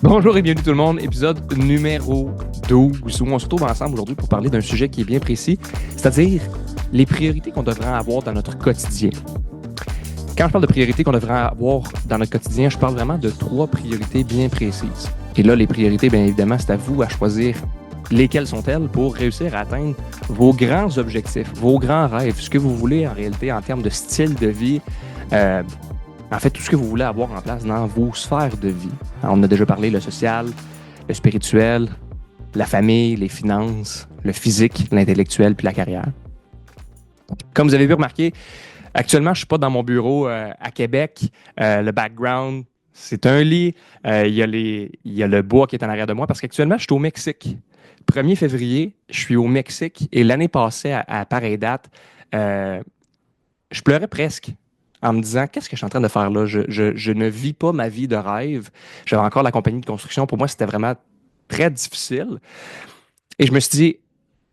Bonjour et bienvenue tout le monde, épisode numéro 12, où on se retrouve ensemble aujourd'hui pour parler d'un sujet qui est bien précis, c'est-à-dire les priorités qu'on devrait avoir dans notre quotidien. Quand je parle de priorités qu'on devrait avoir dans notre quotidien, je parle vraiment de 3 priorités bien précises. Et là, les priorités, bien évidemment, c'est à vous à choisir lesquelles sont-elles pour réussir à atteindre vos grands objectifs, vos grands rêves, ce que vous voulez en réalité en termes de style de vie, en fait, tout ce que vous voulez avoir en place dans vos sphères de vie. Alors, on a déjà parlé le social, le spirituel, la famille, les finances, le physique, l'intellectuel puis la carrière. Comme vous avez pu remarquer, actuellement, je ne suis pas dans mon bureau à Québec. Le background, c'est un lit. Il y a le bois qui est en arrière de moi parce qu'actuellement, je suis au Mexique. 1er février, je suis au Mexique et l'année passée, à pareille date, je pleurais presque en me disant, qu'est-ce que je suis en train de faire là? Je ne vis pas ma vie de rêve. J'avais encore la compagnie de construction. Pour moi, c'était vraiment très difficile. Et je me suis dit,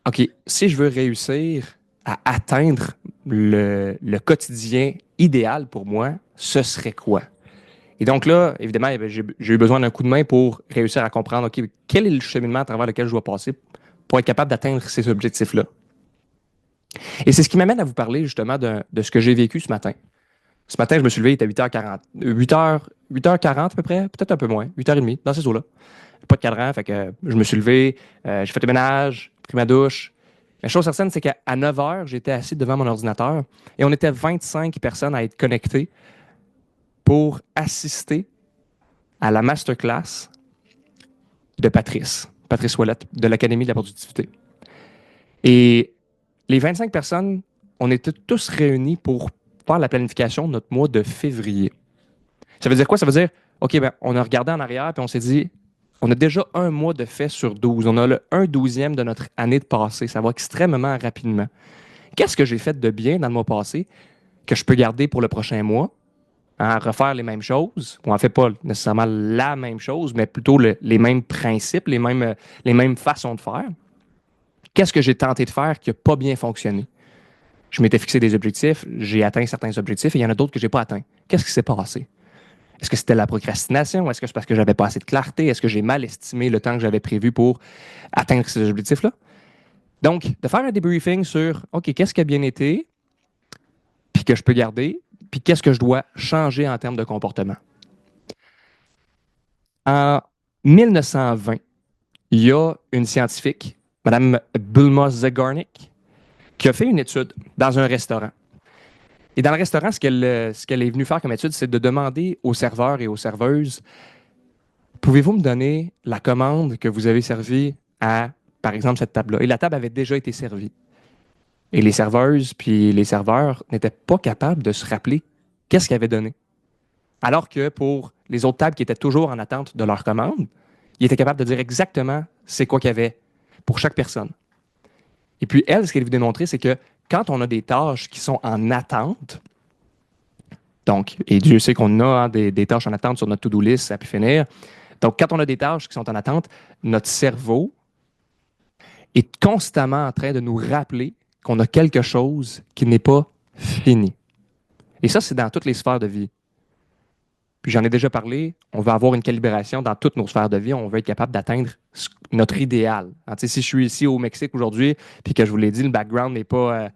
OK, si je veux réussir à atteindre le quotidien idéal pour moi, ce serait quoi? Et donc là, évidemment, j'ai eu besoin d'un coup de main pour réussir à comprendre, OK, quel est le cheminement à travers lequel je dois passer pour être capable d'atteindre ces objectifs-là. Et c'est ce qui m'amène à vous parler justement de ce que j'ai vécu ce matin. Ce matin, je me suis levé, il était 8h40. 8h40 à peu près, peut-être un peu moins, 8h30, dans ces eaux-là. Pas de cadran, fait que je me suis levé, j'ai fait le ménage, pris ma douche. La chose certaine, c'est qu'à 9h, j'étais assis devant mon ordinateur et on était 25 personnes à être connectées pour assister à la masterclass de Patrice Ouellette, de l'Académie de la productivité. Et les 25 personnes, on était tous réunis pour faire la planification de notre mois de février. Ça veut dire quoi? Ça veut dire, OK, ben, on a regardé en arrière et on s'est dit, on a déjà un mois de fait sur 12. On a le 1/12e de notre année de passé. Ça va extrêmement rapidement. Qu'est-ce que j'ai fait de bien dans le mois passé que je peux garder pour le prochain mois? Refaire les mêmes choses. On ne fait pas nécessairement la même chose, mais plutôt les mêmes principes, les mêmes façons de faire. Qu'est-ce que j'ai tenté de faire qui n'a pas bien fonctionné? Je m'étais fixé des objectifs, j'ai atteint certains objectifs et il y en a d'autres que je n'ai pas atteints. Qu'est-ce qui s'est passé? Est-ce que c'était la procrastination? Est-ce que c'est parce que j'avais pas assez de clarté? Est-ce que j'ai mal estimé le temps que j'avais prévu pour atteindre ces objectifs-là? Donc, de faire un débriefing sur, OK, qu'est-ce qui a bien été, puis que je peux garder, puis qu'est-ce que je dois changer en termes de comportement. En 1920, il y a une scientifique, Mme Bulma Zegarnik, qui a fait une étude dans un restaurant. Et dans le restaurant, ce qu'elle est venue faire comme étude, c'est de demander aux serveurs et aux serveuses, pouvez-vous me donner la commande que vous avez servie à, par exemple, cette table-là? Et la table avait déjà été servie. Et les serveuses puis les serveurs n'étaient pas capables de se rappeler qu'est-ce qu'ils avaient donné. Alors que pour les autres tables qui étaient toujours en attente de leur commande, ils étaient capables de dire exactement c'est quoi qu'il y avait pour chaque personne. Et puis elle, ce qu'elle veut démontrer, c'est que quand on a des tâches qui sont en attente, donc, et Dieu sait qu'on a des tâches en attente sur notre to-do list, ça a pu finir. Donc, quand on a des tâches qui sont en attente, notre cerveau est constamment en train de nous rappeler qu'on a quelque chose qui n'est pas fini. Et ça, c'est dans toutes les sphères de vie. Puis j'en ai déjà parlé, on veut avoir une calibration dans toutes nos sphères de vie, on veut être capable d'atteindre notre idéal. Alors, si je suis ici au Mexique aujourd'hui, puis que je vous l'ai dit, le background n'est pas,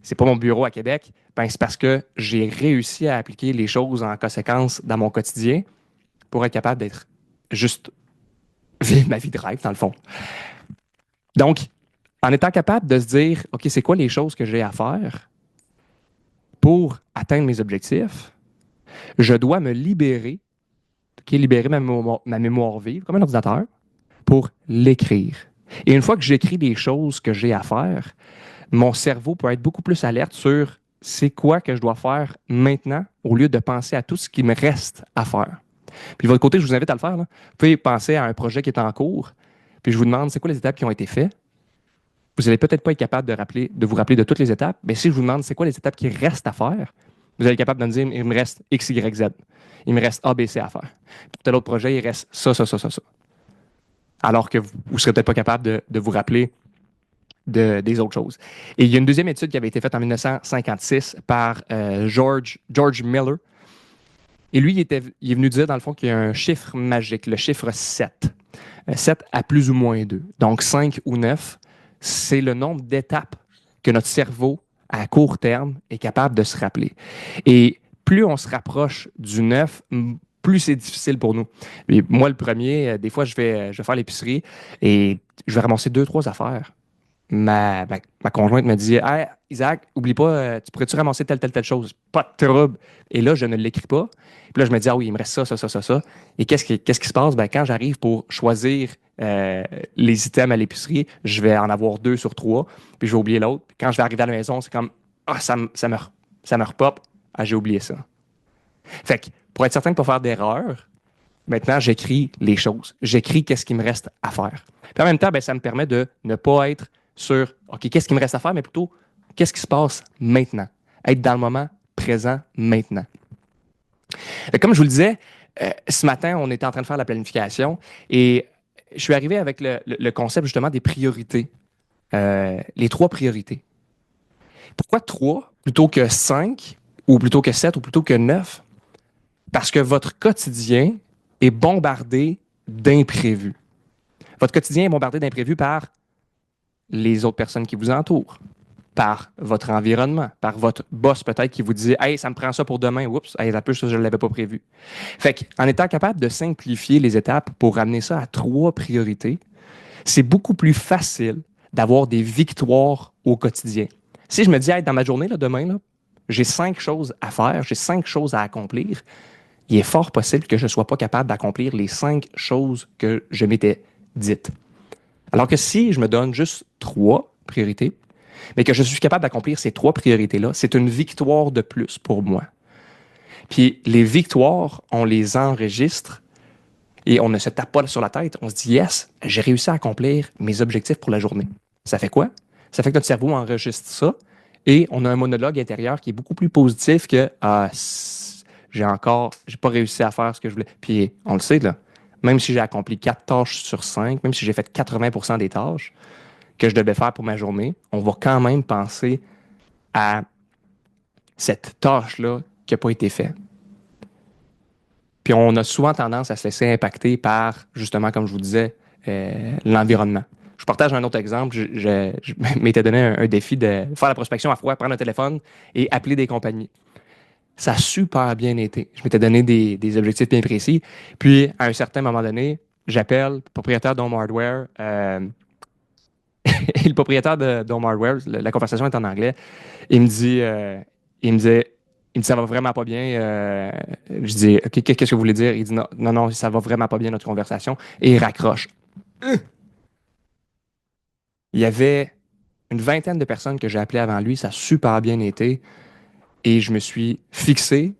c'est pas mon bureau à Québec, ben c'est parce que j'ai réussi à appliquer les choses en conséquence dans mon quotidien pour être capable d'être juste vivre ma vie de rêve, dans le fond. Donc, en étant capable de se dire, OK, c'est quoi les choses que j'ai à faire pour atteindre mes objectifs, je dois me libérer, libérer ma mémoire vive, comme un ordinateur, pour l'écrire. Et une fois que j'écris les choses que j'ai à faire, mon cerveau peut être beaucoup plus alerte sur c'est quoi que je dois faire maintenant au lieu de penser à tout ce qui me reste à faire. Puis de votre côté, je vous invite à le faire. Là. Vous pouvez penser à un projet qui est en cours, puis je vous demande c'est quoi les étapes qui ont été faites. Vous n'allez peut-être pas être capable de vous rappeler de toutes les étapes, mais si je vous demande c'est quoi les étapes qui restent à faire, vous allez être capable de me dire il me reste X, Y, Z. Il me reste A, B, C à faire. Pour tel autre projet, il reste ça. Alors que vous ne serez peut-être pas capable de vous rappeler des autres choses. Et il y a une deuxième étude qui avait été faite en 1956 par George Miller. Et lui, il est venu dire, dans le fond, qu'il y a un chiffre magique, le chiffre 7. 7 à plus ou moins 2. Donc 5 ou 9, c'est le nombre d'étapes que notre cerveau, à court terme, est capable de se rappeler. Et plus on se rapproche du 9, plus c'est difficile pour nous. Et moi, le premier, des fois, je vais faire l'épicerie et je vais ramasser deux, trois affaires. Ma conjointe me dit, hey, Isaac, oublie pas, tu pourrais-tu ramasser telle chose? Pas de trouble. Et là, je ne l'écris pas. Puis là, je me dis, ah oui, il me reste ça. Et qu'est-ce qui se passe? Ben, quand j'arrive pour choisir les items à l'épicerie, je vais en avoir deux sur trois, puis je vais oublier l'autre. Puis quand je vais arriver à la maison, c'est comme, ah, ça me repop. Ah, j'ai oublié ça. Fait que, pour être certain de ne pas faire d'erreur, maintenant, j'écris les choses. J'écris qu'est-ce qu'il me reste à faire. Puis en même temps, ben, ça me permet de ne pas être sur, OK, qu'est-ce qu'il me reste à faire, mais plutôt, qu'est-ce qui se passe maintenant? Être dans le moment présent maintenant. Comme je vous le disais, ce matin, on était en train de faire la planification et je suis arrivé avec le concept justement des priorités. Les trois priorités. Pourquoi trois plutôt que cinq ou plutôt que sept ou plutôt que neuf? Parce que votre quotidien est bombardé d'imprévus. Votre quotidien est bombardé d'imprévus par les autres personnes qui vous entourent, par votre environnement, par votre boss peut-être qui vous dit « Hey, ça me prend ça pour demain. Oups, hey, ça, je ne l'avais pas prévu. » Fait qu'en étant capable de simplifier les étapes pour ramener ça à trois priorités, c'est beaucoup plus facile d'avoir des victoires au quotidien. Si je me dis, hey, dans ma journée, là, demain, là, j'ai 5 choses à faire, j'ai 5 choses à accomplir, il est fort possible que je ne sois pas capable d'accomplir les 5 choses que je m'étais dites. Alors que si je me donne juste 3 priorités, mais que je suis capable d'accomplir ces 3 priorités-là, c'est une victoire de plus pour moi. Puis les victoires, on les enregistre et on ne se tape pas sur la tête. On se dit, yes, j'ai réussi à accomplir mes objectifs pour la journée. Ça fait quoi? Ça fait que notre cerveau enregistre ça et on a un monologue intérieur qui est beaucoup plus positif que j'ai pas réussi à faire ce que je voulais. Puis on le sait, là, même si j'ai accompli 4 tâches sur 5, même si j'ai fait 80% des tâches que je devais faire pour ma journée, on va quand même penser à cette tâche-là qui n'a pas été faite. Puis on a souvent tendance à se laisser impacter par, justement, comme je vous disais, l'environnement. Je partage un autre exemple. Je m'étais donné un défi de faire la prospection à froid, prendre un téléphone et appeler des compagnies. Ça a super bien été. Je m'étais donné des objectifs bien précis. Puis, à un certain moment donné, j'appelle le propriétaire d'Home Hardware. Et le propriétaire d'Home Hardware, la conversation est en anglais. Il me dit, ça va vraiment pas bien. Je dis, OK, qu'est-ce que vous voulez dire? Il dit, non, ça va vraiment pas bien notre conversation. Et il raccroche. Il y avait une vingtaine de personnes que j'ai appelées avant lui. Ça a super bien été. Et je me suis fixé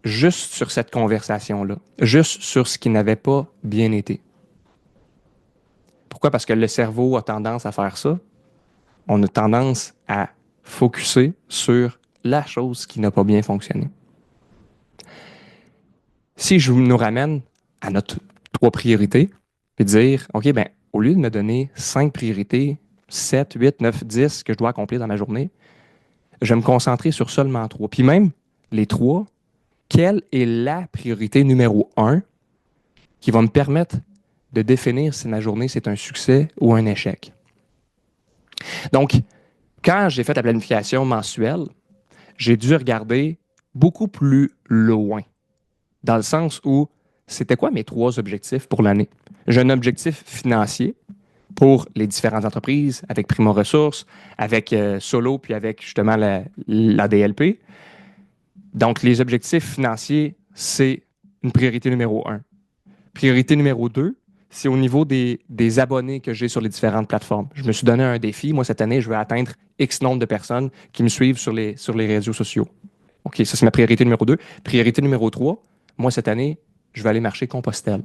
juste sur cette conversation-là, juste sur ce qui n'avait pas bien été. Pourquoi? Parce que le cerveau a tendance à faire ça. On a tendance à focusser sur la chose qui n'a pas bien fonctionné. Si je nous ramène à notre 3 priorités, puis dire, OK, ben, au lieu de me donner 5 priorités, 7, 8, 9, 10 que je dois accomplir dans ma journée, je vais me concentrer sur seulement 3. Puis même les 3, quelle est la priorité numéro 1 qui va me permettre de définir si ma journée c'est un succès ou un échec? Donc, quand j'ai fait la planification mensuelle, j'ai dû regarder beaucoup plus loin, dans le sens où c'était quoi mes 3 objectifs pour l'année? J'ai un objectif financier pour les différentes entreprises, avec Primo Ressources, avec Solo, puis avec justement la DLP. Donc, les objectifs financiers, c'est une priorité numéro 1. Priorité numéro 2, c'est au niveau des abonnés que j'ai sur les différentes plateformes. Je me suis donné un défi. Moi, cette année, je veux atteindre X nombre de personnes qui me suivent sur les réseaux sociaux. OK, ça, c'est ma priorité numéro 2. Priorité numéro 3, moi, cette année, je vais aller marcher Compostelle.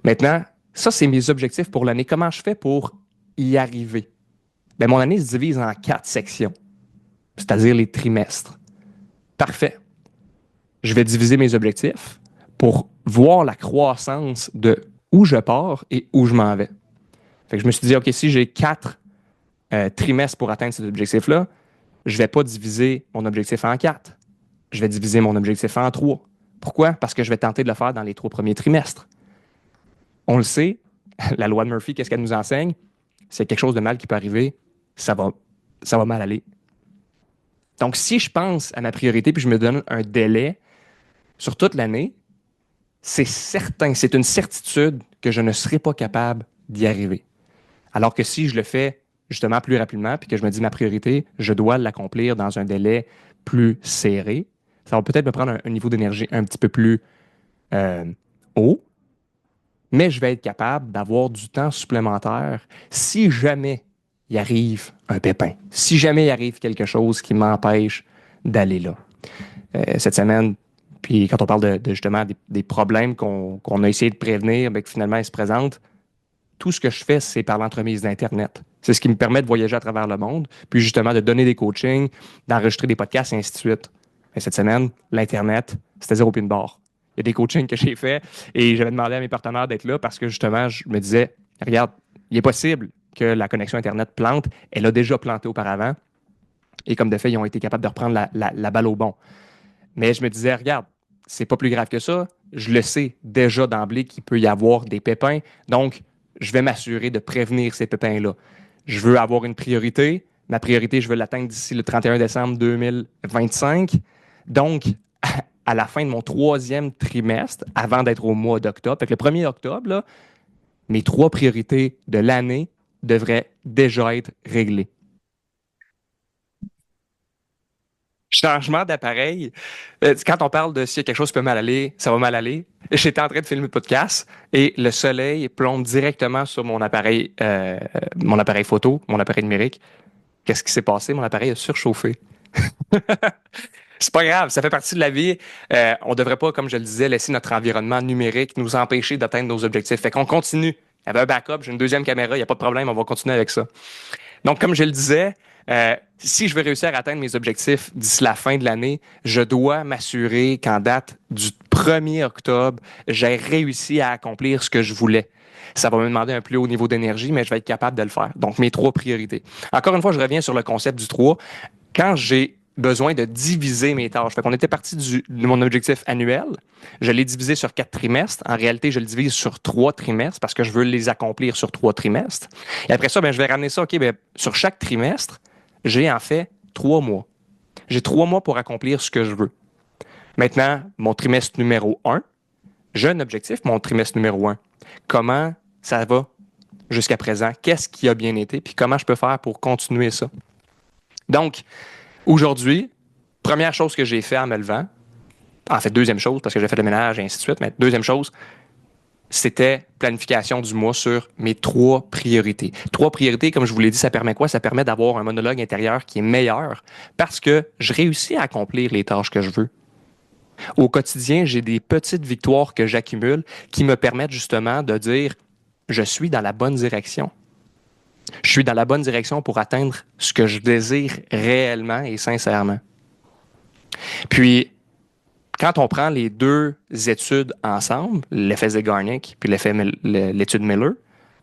Maintenant, ça, c'est mes objectifs pour l'année. Comment je fais pour y arriver? Bien, mon année se divise en 4 sections, c'est-à-dire les trimestres. Parfait. Je vais diviser mes objectifs pour voir la croissance de où je pars et où je m'en vais. Fait que je me suis dit, OK, si j'ai 4 trimestres pour atteindre cet objectif-là, je ne vais pas diviser mon objectif en 4. Je vais diviser mon objectif en 3 Pourquoi? Parce que je vais tenter de le faire dans les 3 premiers trimestres. On le sait, la loi de Murphy, qu'est-ce qu'elle nous enseigne? C'est quelque chose de mal qui peut arriver, ça va mal aller. Donc, si je pense à ma priorité puis je me donne un délai sur toute l'année, c'est certain, c'est une certitude que je ne serai pas capable d'y arriver. Alors que si je le fais justement plus rapidement puis que je me dis ma priorité, je dois l'accomplir dans un délai plus serré, ça va peut-être me prendre un niveau d'énergie un petit peu plus euh, haut, mais je vais être capable d'avoir du temps supplémentaire si jamais il arrive un pépin, si jamais il arrive quelque chose qui m'empêche d'aller là. Cette semaine, puis quand on parle justement des problèmes qu'on a essayé de prévenir, mais que finalement ils se présentent, tout ce que je fais, c'est par l'entremise d'Internet. C'est ce qui me permet de voyager à travers le monde, puis justement de donner des coachings, d'enregistrer des podcasts et ainsi de suite. Et cette semaine, l'Internet, c'était zéro pin de barre. Il y a des coachings que j'ai faits et j'avais demandé à mes partenaires d'être là parce que justement, je me disais, regarde, il est possible que la connexion Internet plante. Elle a déjà planté auparavant. Et comme de fait, ils ont été capables de reprendre la balle au bon. Mais je me disais, regarde, c'est pas plus grave que ça. Je le sais déjà d'emblée qu'il peut y avoir des pépins. Donc, je vais m'assurer de prévenir ces pépins-là. Je veux avoir une priorité. Ma priorité, je veux l'atteindre d'ici le 31 décembre 2025. Donc, à la fin de mon 3e trimestre, avant d'être au mois d'octobre, fait que le 1er octobre, là, mes 3 priorités de l'année devraient déjà être réglées. Changement d'appareil. Quand on parle de s'il y a quelque chose qui peut mal aller, ça va mal aller. J'étais en train de filmer le podcast et le soleil plombe directement sur mon appareil photo, mon appareil numérique. Qu'est-ce qui s'est passé? Mon appareil a surchauffé. C'est pas grave, ça fait partie de la vie. On ne devrait pas, comme je le disais, laisser notre environnement numérique nous empêcher d'atteindre nos objectifs. Fait qu'on continue. Il y avait un backup, j'ai une 2e caméra, il n'y a pas de problème, on va continuer avec ça. Donc, comme je le disais, si je veux réussir à atteindre mes objectifs d'ici la fin de l'année, je dois m'assurer qu'en date du 1er octobre, j'ai réussi à accomplir ce que je voulais. Ça va me demander un plus haut niveau d'énergie, mais je vais être capable de le faire. Donc, mes 3 priorités. Encore une fois, je reviens sur le concept du 3. Quand j'ai besoin de diviser mes tâches. Fait qu'on était parti de mon objectif annuel. Je l'ai divisé sur 4 trimestres. En réalité, je le divise sur 3 trimestres parce que je veux les accomplir sur 3 trimestres. Et après ça, je vais ramener ça, OK, sur chaque trimestre, j'ai en fait 3 mois. J'ai 3 mois pour accomplir ce que je veux. Maintenant, mon trimestre numéro 1, j'ai un objectif, mon trimestre numéro 1. Comment ça va jusqu'à présent? Qu'est-ce qui a bien été? Puis comment je peux faire pour continuer ça? Donc, aujourd'hui, première chose que j'ai fait en me levant, en fait, 2e chose, parce que j'ai fait le ménage et ainsi de suite, mais 2e chose, c'était planification du mois sur mes 3 priorités. 3 priorités, comme je vous l'ai dit, ça permet quoi? Ça permet d'avoir un monologue intérieur qui est meilleur parce que je réussis à accomplir les tâches que je veux. Au quotidien, j'ai des petites victoires que j'accumule qui me permettent justement de dire je suis dans la bonne direction. Je suis dans la bonne direction pour atteindre ce que je désire réellement et sincèrement. Puis, quand on prend les 2 études ensemble, l'effet Zeigarnik puis l'étude Miller,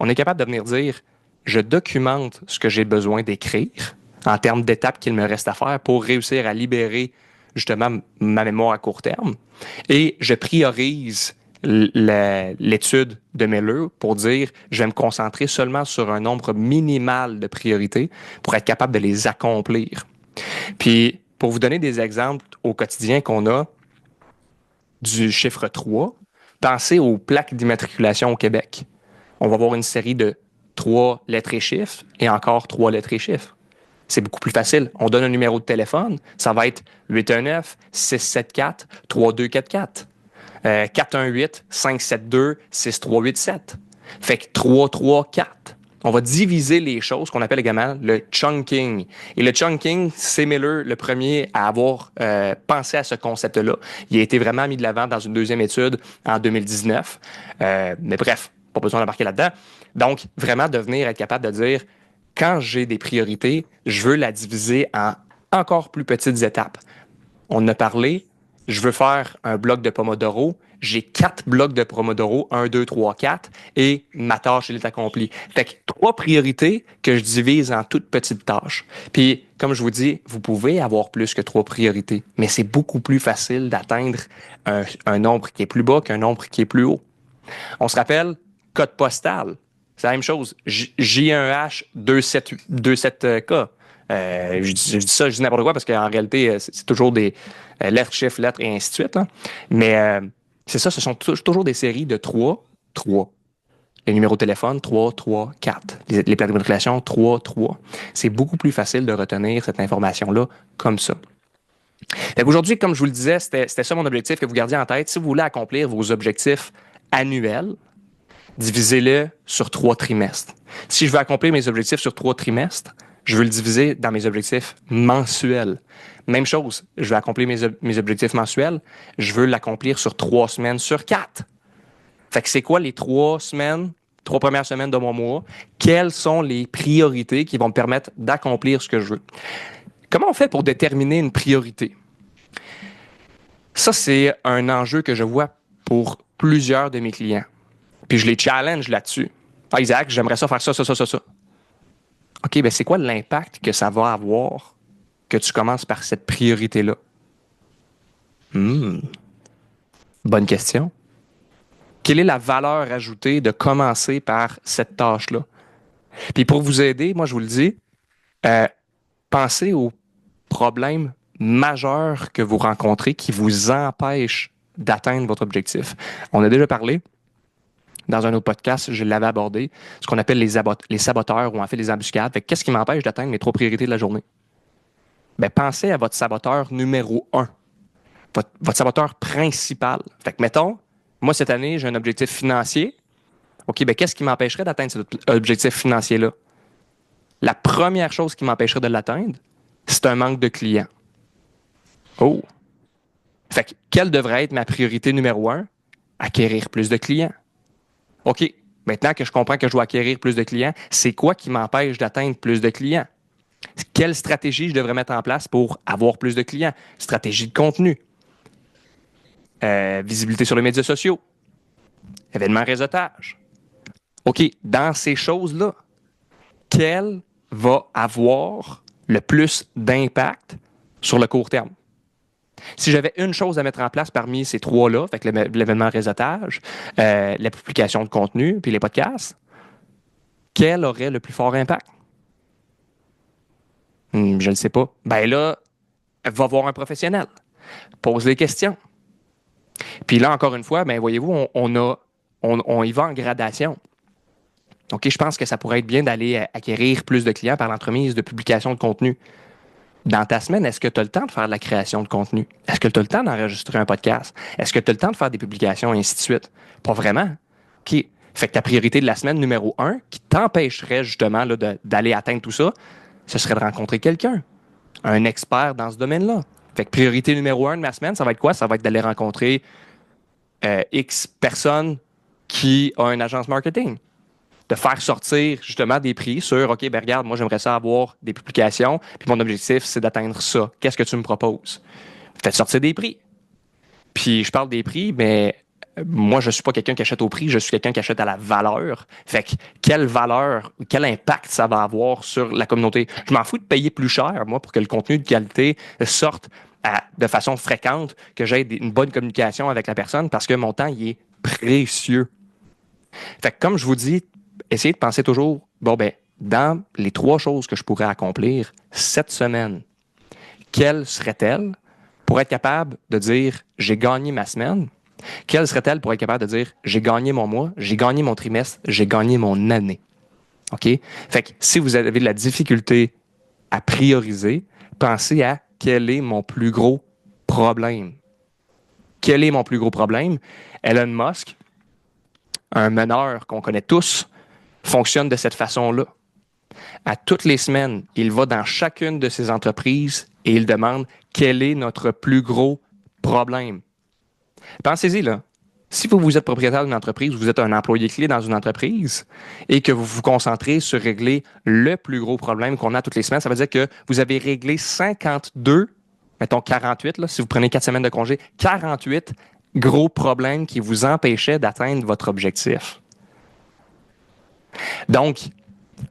on est capable de venir dire je documente ce que j'ai besoin d'écrire en termes d'étapes qu'il me reste à faire pour réussir à libérer justement ma mémoire à court terme et je priorise l'étude de Miller pour dire je vais me concentrer seulement sur un nombre minimal de priorités pour être capable de les accomplir. Puis, pour vous donner des exemples au quotidien qu'on a du chiffre 3, pensez aux plaques d'immatriculation au Québec. On va avoir une série de 3 lettres et chiffres et encore 3 lettres et chiffres. C'est beaucoup plus facile. On donne un numéro de téléphone, ça va être 819-674-3244. 418-572-6387. Fait que 334. On va diviser les choses qu'on appelle également le chunking. Et le chunking, c'est Miller le premier à avoir pensé à ce concept-là. Il a été vraiment mis de l'avant dans une 2e étude en 2019. Mais bref, pas besoin d'embarquer là-dedans. Donc, vraiment devenir être capable de dire, quand j'ai des priorités, je veux la diviser en encore plus petites étapes. On en a parlé, je veux faire un bloc de Pomodoro. J'ai 4 blocs de Pomodoro, 1, 2, 3, 4, et ma tâche, elle est accomplie. Fait que 3 priorités que je divise en toutes petites tâches. Puis, comme je vous dis, vous pouvez avoir plus que 3 priorités, mais c'est beaucoup plus facile d'atteindre un nombre qui est plus bas qu'un nombre qui est plus haut. On se rappelle, code postal, c'est la même chose. J1H 27K. Je dis ça, je dis n'importe quoi parce qu'en réalité, c'est toujours des lettres, chiffres, lettres et ainsi de suite. Hein. Mais c'est ça, ce sont toujours des séries de 3, 3. Les numéros de téléphone, 3, 3, 4. Les plaques d'immatriculation, 3, 3. C'est beaucoup plus facile de retenir cette information-là comme ça. Aujourd'hui, comme je vous le disais, c'était ça mon objectif que vous gardiez en tête. Si vous voulez accomplir vos objectifs annuels, divisez-le sur 3 trimestres. Si je veux accomplir mes objectifs sur 3 trimestres, je veux le diviser dans mes objectifs mensuels. Même chose, je veux accomplir mes objectifs mensuels, je veux l'accomplir sur 3 semaines sur 4. Fait que c'est quoi les 3 premières semaines de mon mois? Quelles sont les priorités qui vont me permettre d'accomplir ce que je veux? Comment on fait pour déterminer une priorité? Ça, c'est un enjeu que je vois pour plusieurs de mes clients. Puis je les challenge là-dessus. Ah, Isaac, j'aimerais ça faire ça. OK, ben c'est quoi l'impact que ça va avoir que tu commences par cette priorité-là? Bonne question. Quelle est la valeur ajoutée de commencer par cette tâche-là? Puis pour vous aider, moi je vous le dis, pensez aux problèmes majeurs que vous rencontrez qui vous empêchent d'atteindre votre objectif. On a déjà parlé dans un autre podcast, je l'avais abordé, ce qu'on appelle les saboteurs ou en fait les embuscades. Fait que qu'est-ce qui m'empêche d'atteindre mes 3 priorités de la journée? Ben, pensez à votre saboteur numéro 1, votre saboteur principal. Fait que mettons, moi cette année, j'ai un objectif financier. OK, ben qu'est-ce qui m'empêcherait d'atteindre cet objectif financier-là? La première chose qui m'empêcherait de l'atteindre, c'est un manque de clients. Oh! Fait que quelle devrait être ma priorité numéro 1? Acquérir plus de clients. OK, maintenant que je comprends que je dois acquérir plus de clients, c'est quoi qui m'empêche d'atteindre plus de clients? Quelle stratégie je devrais mettre en place pour avoir plus de clients? Stratégie de contenu, visibilité sur les médias sociaux, événements réseautage. OK, dans ces choses-là, quel va avoir le plus d'impact sur le court terme? Si j'avais une chose à mettre en place parmi ces 3-là, fait que l'événement réseautage, la publication de contenu, puis les podcasts, quel aurait le plus fort impact? Je ne le sais pas. Ben là, va voir un professionnel. Pose des questions. Puis là, encore une fois, ben voyez-vous, on y va en gradation. OK, je pense que ça pourrait être bien d'aller acquérir plus de clients par l'entremise de publication de contenu. Dans ta semaine, est-ce que tu as le temps de faire de la création de contenu? Est-ce que tu as le temps d'enregistrer un podcast? Est-ce que tu as le temps de faire des publications et ainsi de suite? Pas vraiment. OK. Fait que ta priorité de la semaine numéro 1, qui t'empêcherait justement là, d'aller atteindre tout ça, ce serait de rencontrer quelqu'un, un expert dans ce domaine-là. Fait que priorité numéro 1 de ma semaine, ça va être quoi? Ça va être d'aller rencontrer X personnes qui ont une agence marketing. De faire sortir justement des prix sur OK, ben regarde, moi j'aimerais ça avoir des publications, puis mon objectif c'est d'atteindre ça. Qu'est-ce que tu me proposes? Faites sortir des prix. Puis je parle des prix, mais moi je suis pas quelqu'un qui achète au prix, je suis quelqu'un qui achète à la valeur. Fait que quelle valeur, quel impact ça va avoir sur la communauté? Je m'en fous de payer plus cher, moi, pour que le contenu de qualité sorte de façon fréquente, que j'aie une bonne communication avec la personne, parce que mon temps, il est précieux. Fait que comme je vous dis, essayez de penser toujours, bon ben, dans les 3 choses que je pourrais accomplir cette semaine, quelles seraient-elles pour être capable de dire j'ai gagné ma semaine? Quelles seraient-elles pour être capable de dire j'ai gagné mon mois, j'ai gagné mon trimestre, j'ai gagné mon année? OK? Fait que si vous avez de la difficulté à prioriser, pensez à quel est mon plus gros problème. Quel est mon plus gros problème? Elon Musk, un meneur qu'on connaît tous, fonctionne de cette façon-là. À toutes les semaines, il va dans chacune de ses entreprises et il demande quel est notre plus gros problème. Pensez-y, là. Si vous êtes propriétaire d'une entreprise, vous êtes un employé clé dans une entreprise et que vous vous concentrez sur régler le plus gros problème qu'on a toutes les semaines, ça veut dire que vous avez réglé 52 mettons 48, là, si vous prenez 4 semaines de congé, 48 gros problèmes qui vous empêchaient d'atteindre votre objectif. Donc,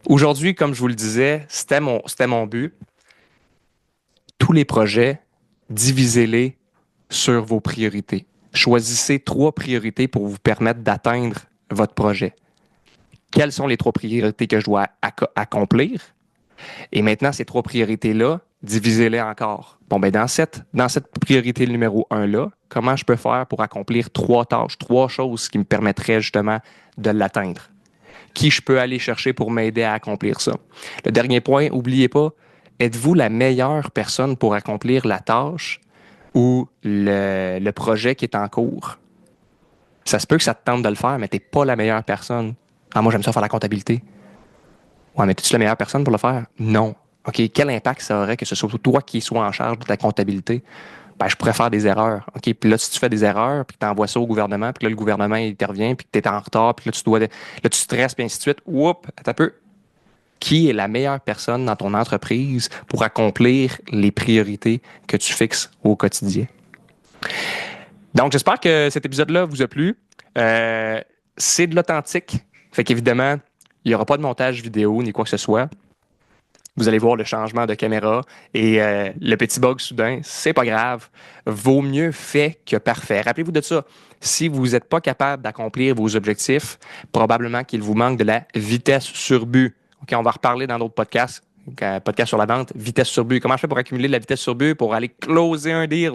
aujourd'hui, comme je vous le disais, c'était mon but. Tous les projets, divisez-les sur vos priorités. Choisissez 3 priorités pour vous permettre d'atteindre votre projet. Quelles sont les 3 priorités que je dois accomplir? Et maintenant, ces 3 priorités-là, divisez-les encore. Bon, ben dans cette priorité numéro 1-là, comment je peux faire pour accomplir 3 tâches, 3 choses qui me permettraient justement de l'atteindre? Qui je peux aller chercher pour m'aider à accomplir ça? Le dernier point, n'oubliez pas, êtes-vous la meilleure personne pour accomplir la tâche ou le projet qui est en cours? Ça se peut que ça te tente de le faire, mais tu n'es pas la meilleure personne. Ah, moi, j'aime ça faire la comptabilité. Ouais, mais es-tu la meilleure personne pour le faire? Non. OK, quel impact ça aurait que ce soit toi qui sois en charge de ta comptabilité? Ben, je pourrais faire des erreurs. OK, puis là, si tu fais des erreurs, puis que tu envoies ça au gouvernement, puis là, le gouvernement il intervient, puis que tu es en retard, puis là, tu stresses, puis ainsi de suite. Oups, attends un peu. Qui est la meilleure personne dans ton entreprise pour accomplir les priorités que tu fixes au quotidien? Donc, j'espère que cet épisode-là vous a plu. C'est de l'authentique. Fait qu'évidemment, il n'y aura pas de montage vidéo ni quoi que ce soit. Vous allez voir le changement de caméra et le petit bug soudain, c'est pas grave. Vaut mieux fait que parfait. Rappelez-vous de ça. Si vous n'êtes pas capable d'accomplir vos objectifs, probablement qu'il vous manque de la vitesse sur but. OK, on va reparler dans d'autres podcasts. Podcast sur la vente, vitesse sur but. Comment je fais pour accumuler de la vitesse sur but pour aller closer un deal?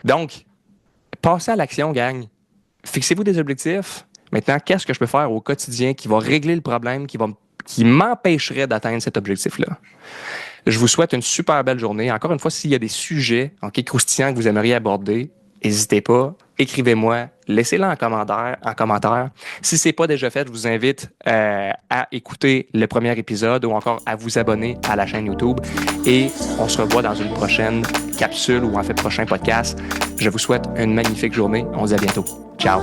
Donc, passez à l'action, gang. Fixez-vous des objectifs. Maintenant, qu'est-ce que je peux faire au quotidien qui va régler le problème, qui m'empêcherait d'atteindre cet objectif-là? Je vous souhaite une super belle journée. Encore une fois, s'il y a des sujets croustillants que vous aimeriez aborder, n'hésitez pas, écrivez-moi, laissez-le en commentaire. Si ce n'est pas déjà fait, je vous invite à écouter le premier épisode ou encore à vous abonner à la chaîne YouTube. Et on se revoit dans une prochaine capsule ou en fait prochain podcast. Je vous souhaite une magnifique journée. On se dit à bientôt. Ciao!